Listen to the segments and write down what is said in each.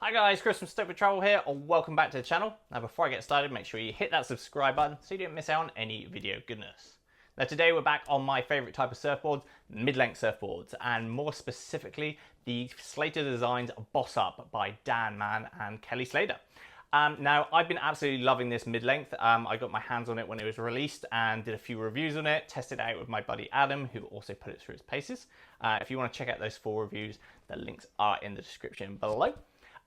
Hi guys, Chris from Stokeford Travel here, and welcome back to the channel. Now before I get started, make sure you hit that subscribe button so you don't miss out on any video goodness. Now today we're back on my favourite type of surfboards, mid-length surfboards, and more specifically the Slater Designs Boss Up by Dan Mann and Kelly Slater. Now I've been absolutely loving this mid-length. I got my hands on it when it was released and did a few reviews on it, tested it out with my buddy Adam, who also put it through its paces. If you want to check out those 4 reviews, the links are in the description below.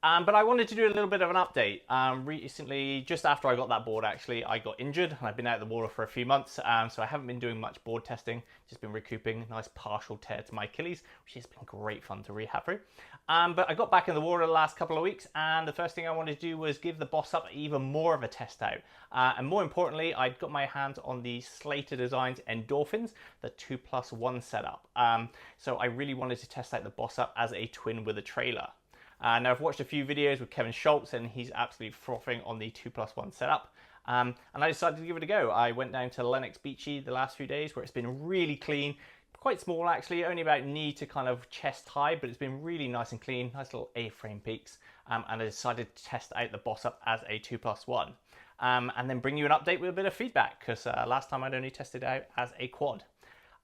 But I wanted to do a little bit of an update. Recently, just after I got that board actually, I got injured and I've been out of the water for a few months, so I haven't been doing much board testing, just been recouping. A nice partial tear to my Achilles, which has been great fun to rehab through. But I got back in the water the last couple of weeks, and the first thing I wanted to do was give the Boss Up even more of a test out. And more importantly, I'd got my hands on the Slater Designs Endorphins, the 2+1 setup. So I really wanted to test out the Boss Up as a twin with a trailer. Now I've watched a few videos with Kevin Schultz and he's absolutely frothing on the 2+1 setup. And I decided to give it a go. I went down to Lennox Beachy the last few days where it's been really clean, quite small actually, only about knee to kind of chest high, but it's been really nice and clean, nice little A-frame peaks. And I decided to test out the Boss Up as a 2+1. And then bring you an update with a bit of feedback, because last time I'd only tested it out as a quad.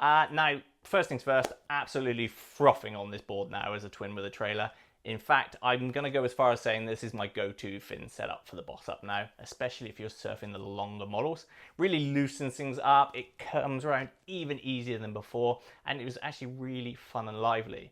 Now, first things first, absolutely frothing on this board now as a twin with a trailer. In fact, I'm going to go as far as saying this is my go-to fin setup for the Boss Up now, especially if you're surfing the longer models. Really loosens things up, it comes around even easier than before, and it was actually really fun and lively.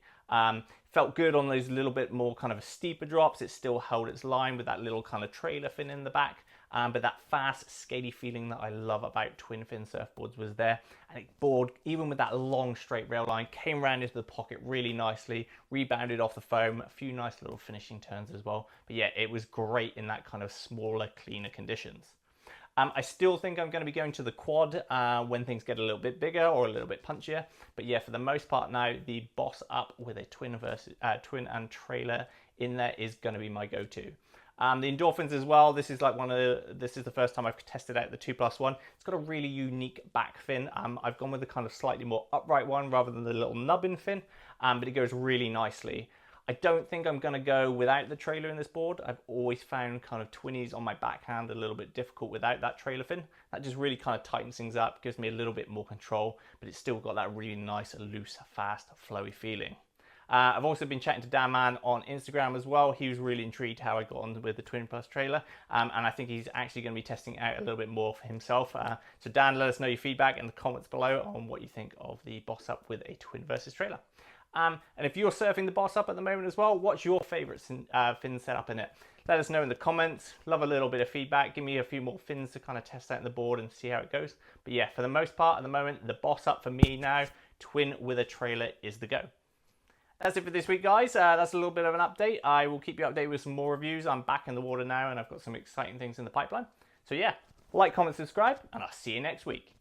Felt good on those little bit more kind of steeper drops. It still held its line with that little kind of trailer fin in the back. But that fast, skaty feeling that I love about twin fin surfboards was there. And it board, even with that long straight rail line, came round into the pocket really nicely, rebounded off the foam, a few nice little finishing turns as well. But yeah, it was great in that kind of smaller, cleaner conditions. I still think I'm going to be going to the quad when things get a little bit bigger or a little bit punchier. But yeah, for the most part now, the Boss Up with a twin and trailer in there is going to be my go-to. The Endorphins as well, this is the first time I've tested out the 2+1. It's got a really unique back fin. I've gone with the kind of slightly more upright one rather than the little nubbin fin, but it goes really nicely. I don't think I'm going to go without the trailer in this board. I've always found kind of twinnies on my backhand a little bit difficult without that trailer fin. That just really kind of tightens things up, gives me a little bit more control, but it's still got that really nice, loose, fast, flowy feeling. I've also been chatting to Dan Mann on Instagram as well. He was really intrigued how I got on with the Twin Plus trailer, and I think he's actually going to be testing it out a little bit more for himself. So Dan, let us know your feedback in the comments below on what you think of the Boss Up with a twin versus trailer. And if you're surfing the Boss Up at the moment as well, what's your favourite fin setup in it? Let us know in the comments. Love a little bit of feedback. Give me a few more fins to kind of test out in the board and see how it goes. But yeah, for the most part at the moment, the Boss Up for me now, twin with a trailer is the go. That's it for this week, guys. That's a little bit of an update. I will keep you updated with some more reviews. I'm back in the water now and I've got some exciting things in the pipeline. So yeah, like, comment, subscribe, and I'll see you next week.